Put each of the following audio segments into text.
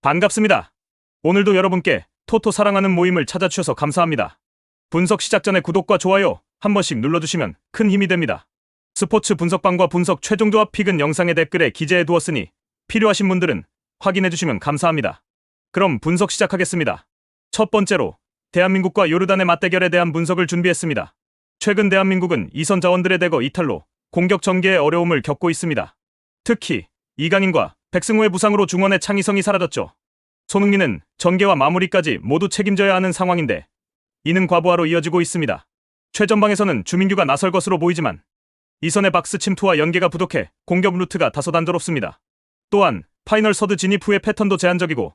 반갑습니다. 오늘도 여러분께 토토 사랑하는 모임을 찾아주셔서 감사합니다. 분석 시작 전에 구독과 좋아요 한 번씩 눌러주시면 큰 힘이 됩니다. 스포츠 분석방과 분석 최종 조합 픽은 영상의 댓글에 기재해 두었으니 필요하신 분들은 확인해주시면 감사합니다. 그럼 분석 시작하겠습니다. 첫 번째로 대한민국과 요르단의 맞대결에 대한 분석을 준비했습니다. 최근 대한민국은 이선 자원들의 대거 이탈로 공격 전개에 어려움을 겪고 있습니다. 특히 이강인과 백승호의 부상으로 중원의 창의성이 사라졌죠. 손흥민은 전개와 마무리까지 모두 책임져야 하는 상황인데 이는 과부하로 이어지고 있습니다. 최전방에서는 주민규가 나설 것으로 보이지만 이선의 박스 침투와 연계가 부족해 공격 루트가 다소 단조롭습니다. 또한 파이널 서드 진입 후의 패턴도 제한적이고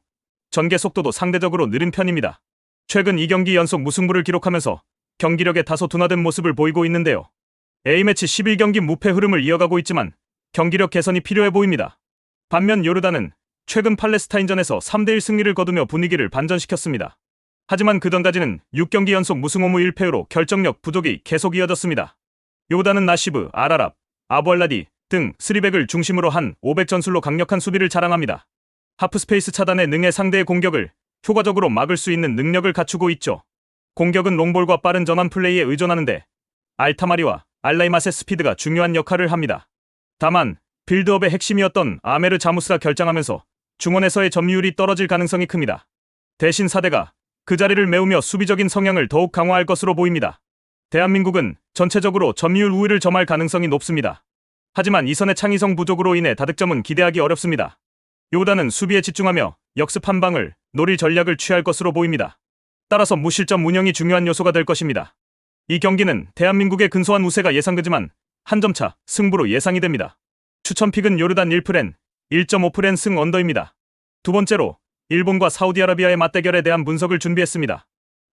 전개 속도도 상대적으로 느린 편입니다. 최근 2경기 연속 무승부를 기록하면서 경기력에 다소 둔화된 모습을 보이고 있는데요. A매치 11경기 무패 흐름을 이어가고 있지만 경기력 개선이 필요해 보입니다. 반면 요르단은 최근 팔레스타인전에서 3대1 승리를 거두며 분위기를 반전시켰습니다. 하지만 그 전까지는 6경기 연속 무승 5무 1패로 결정력 부족이 계속 이어졌습니다. 요르단은 나시브, 아라랍, 아부알라디 등 3백을 중심으로 한 500 전술로 강력한 수비를 자랑합니다. 하프스페이스 차단에 능해 상대의 공격을 효과적으로 막을 수 있는 능력을 갖추고 있죠. 공격은 롱볼과 빠른 전환 플레이에 의존하는데 알타마리와 알라이맛의 스피드가 중요한 역할을 합니다. 다만 빌드업의 핵심이었던 아메르 자무스가 결장하면서 중원에서의 점유율이 떨어질 가능성이 큽니다. 대신 사대가 그 자리를 메우며 수비적인 성향을 더욱 강화할 것으로 보입니다. 대한민국은 전체적으로 점유율 우위를 점할 가능성이 높습니다. 하지만 이선의 창의성 부족으로 인해 다득점은 기대하기 어렵습니다. 요르단은 수비에 집중하며 역습 한 방을 노릴 전략을 취할 것으로 보입니다. 따라서 무실점 운영이 중요한 요소가 될 것입니다. 이 경기는 대한민국의 근소한 우세가 예상되지만 한 점 차 승부로 예상이 됩니다. 추천 픽은 요르단 1프렌, 1.5프렌 승 언더입니다. 두 번째로 일본과 사우디아라비아의 맞대결에 대한 분석을 준비했습니다.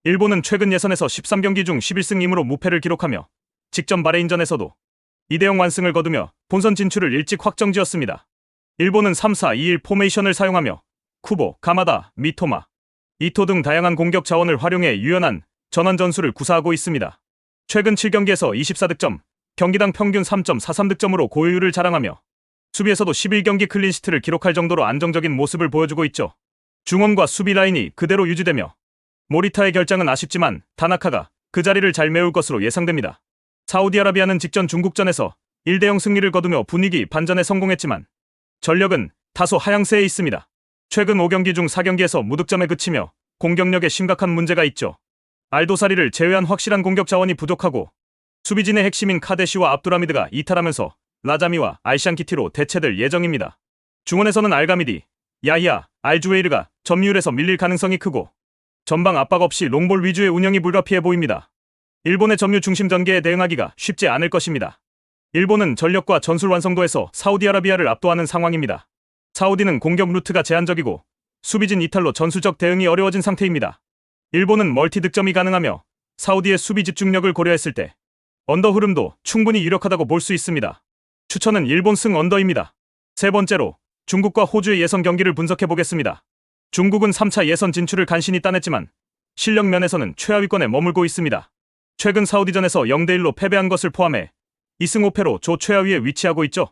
일본은 최근 예선에서 13경기 중 11승 2무로 무패를 기록하며 직전 바레인전에서도 2대0 완승을 거두며 본선 진출을 일찍 확정지었습니다. 일본은 3-4-2-1 포메이션을 사용하며 쿠보, 가마다, 미토마, 이토 등 다양한 공격 자원을 활용해 유연한 전환 전술을 구사하고 있습니다. 최근 7경기에서 24득점, 경기당 평균 3.43득점으로 고효율을 자랑하며 수비에서도 11경기 클린시트를 기록할 정도로 안정적인 모습을 보여주고 있죠. 중원과 수비 라인이 그대로 유지되며 모리타의 결장은 아쉽지만 다나카가 그 자리를 잘 메울 것으로 예상됩니다. 사우디아라비아는 직전 중국전에서 1대0 승리를 거두며 분위기 반전에 성공했지만 전력은 다소 하향세에 있습니다. 최근 5경기 중 4경기에서 무득점에 그치며 공격력에 심각한 문제가 있죠. 알도사리를 제외한 확실한 공격 자원이 부족하고 수비진의 핵심인 카데시와 압두라미드가 이탈하면서 라자미와 알샨키티로 대체될 예정입니다. 중원에서는 알가미디, 야히야, 알주웨이르가 점유율에서 밀릴 가능성이 크고 전방 압박 없이 롱볼 위주의 운영이 불가피해 보입니다. 일본의 점유 중심 전개에 대응하기가 쉽지 않을 것입니다. 일본은 전력과 전술 완성도에서 사우디아라비아를 압도하는 상황입니다. 사우디는 공격 루트가 제한적이고 수비진 이탈로 전술적 대응이 어려워진 상태입니다. 일본은 멀티 득점이 가능하며 사우디의 수비 집중력을 고려했을 때 언더 흐름도 충분히 유력하다고 볼 수 있습니다. 추천은 일본 승 언더입니다. 세 번째로 중국과 호주의 예선 경기를 분석해 보겠습니다. 중국은 3차 예선 진출을 간신히 따냈지만 실력 면에서는 최하위권에 머물고 있습니다. 최근 사우디전에서 0대1로 패배한 것을 포함해 2승 5패로 조 최하위에 위치하고 있죠.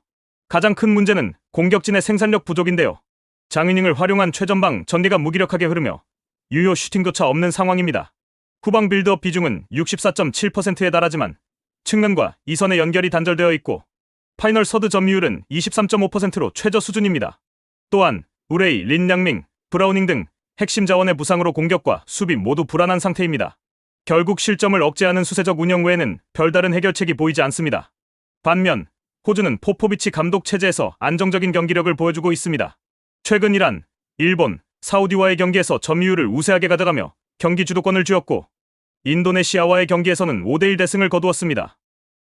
가장 큰 문제는 공격진의 생산력 부족인데요. 장이닝을 활용한 최전방 전개가 무기력하게 흐르며 유효 슈팅조차 없는 상황입니다. 후방 빌드업 비중은 64.7%에 달하지만 측면과 이선의 연결이 단절되어 있고 파이널 서드 점유율은 23.5%로 최저 수준입니다. 또한 우레이, 린양밍, 브라우닝 등 핵심 자원의 부상으로 공격과 수비 모두 불안한 상태입니다. 결국 실점을 억제하는 수세적 운영 외에는 별다른 해결책이 보이지 않습니다. 반면 호주는 포포비치 감독 체제에서 안정적인 경기력을 보여주고 있습니다. 최근 이란, 일본, 사우디와의 경기에서 점유율을 우세하게 가져가며 경기 주도권을 쥐었고 인도네시아와의 경기에서는 5대1 대승을 거두었습니다.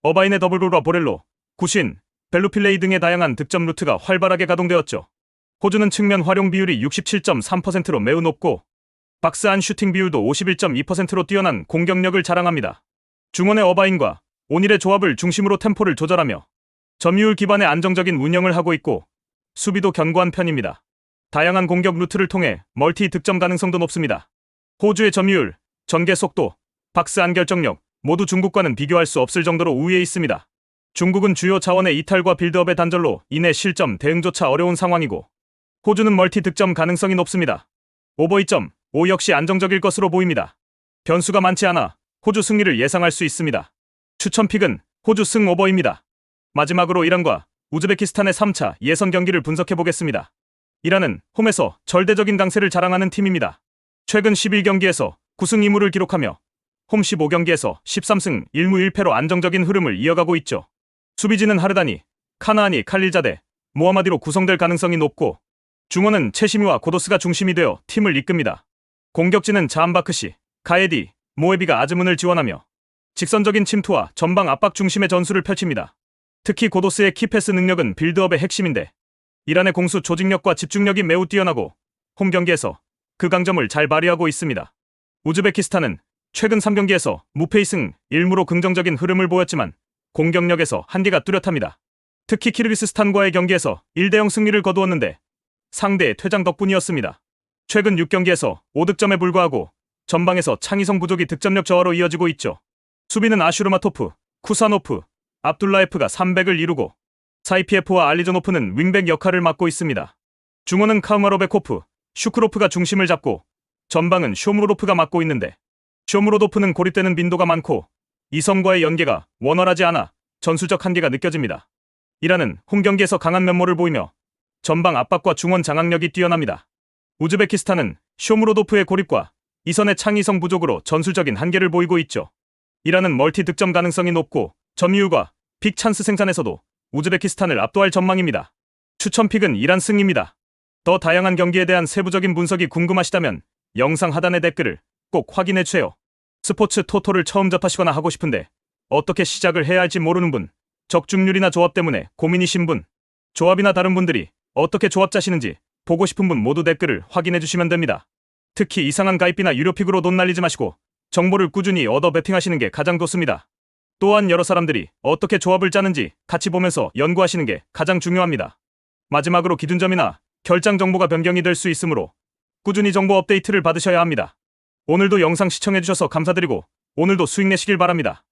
어바인의 더블볼과 보렐로, 구신, 벨루필레이 등의 다양한 득점 루트가 활발하게 가동되었죠. 호주는 측면 활용 비율이 67.3%로 매우 높고 박스 안 슈팅 비율도 51.2%로 뛰어난 공격력을 자랑합니다. 중원의 어바인과 오닐의 조합을 중심으로 템포를 조절하며 점유율 기반의 안정적인 운영을 하고 있고 수비도 견고한 편입니다. 다양한 공격 루트를 통해 멀티 득점 가능성도 높습니다. 호주의 점유율, 전개 속도, 박스 안 결정력 모두 중국과는 비교할 수 없을 정도로 우위에 있습니다. 중국은 주요 자원의 이탈과 빌드업의 단절로 인해 실점 대응조차 어려운 상황이고 호주는 멀티 득점 가능성이 높습니다. 오버 2.5 역시 안정적일 것으로 보입니다. 변수가 많지 않아 호주 승리를 예상할 수 있습니다. 추천 픽은 호주 승 오버입니다. 마지막으로 이란과 우즈베키스탄의 3차 예선 경기를 분석해 보겠습니다. 이란은 홈에서 절대적인 강세를 자랑하는 팀입니다. 최근 11경기에서 9승 2무를 기록하며 홈 15경기에서 13승 1무 1패로 안정적인 흐름을 이어가고 있죠. 수비진은 하르다니, 카나아니, 칼릴자데, 모하마디로 구성될 가능성이 높고 중원은 채시미와 고도스가 중심이 되어 팀을 이끕니다. 공격진은 자한바크시, 가에디, 모에비가 아즈문을 지원하며 직선적인 침투와 전방 압박 중심의 전술을 펼칩니다. 특히 고도스의 키패스 능력은 빌드업의 핵심인데 이란의 공수 조직력과 집중력이 매우 뛰어나고 홈 경기에서 그 강점을 잘 발휘하고 있습니다. 우즈베키스탄은 최근 3경기에서 무패 2승 1무로 긍정적인 흐름을 보였지만 공격력에서 한계가 뚜렷합니다. 특히 키르기스스탄과의 경기에서 1대0 승리를 거두었는데 상대의 퇴장 덕분이었습니다. 최근 6경기에서 5득점에 불과하고 전방에서 창의성 부족이 득점력 저하로 이어지고 있죠. 수비는 아슈르마토프, 쿠사노프, 압둘라에프가 300을 이루고 사이피에프와 알리조노프는 윙백 역할을 맡고 있습니다. 중원은 카우마로베코프, 슈크로프가 중심을 잡고 전방은 쇼무로도프가 맡고 있는데 쇼무로도프는 고립되는 빈도가 많고 이성과의 연계가 원활하지 않아 전술적 한계가 느껴집니다. 이란은 홈 경기에서 강한 면모를 보이며 전방 압박과 중원 장악력이 뛰어납니다. 우즈베키스탄은 쇼무로도프의 고립과 이선의 창의성 부족으로 전술적인 한계를 보이고 있죠. 이란은 멀티 득점 가능성이 높고 점유율과 빅 찬스 생산에서도 우즈베키스탄을 압도할 전망입니다. 추천 픽은 이란 승입니다. 더 다양한 경기에 대한 세부적인 분석이 궁금하시다면 영상 하단의 댓글을 꼭 확인해 주세요. 스포츠 토토를 처음 접하시거나 하고 싶은데 어떻게 시작을 해야 할지 모르는 분, 적중률이나 조합 때문에 고민이신 분, 조합이나 다른 분들이 어떻게 조합 짜시는지 보고 싶은 분 모두 댓글을 확인해 주시면 됩니다. 특히 이상한 가입비나 유료픽으로 돈 날리지 마시고 정보를 꾸준히 얻어 베팅하시는 게 가장 좋습니다. 또한 여러 사람들이 어떻게 조합을 짜는지 같이 보면서 연구하시는 게 가장 중요합니다. 마지막으로 기준점이나 결장 정보가 변경이 될 수 있으므로 꾸준히 정보 업데이트를 받으셔야 합니다. 오늘도 영상 시청해주셔서 감사드리고 오늘도 수익 내시길 바랍니다.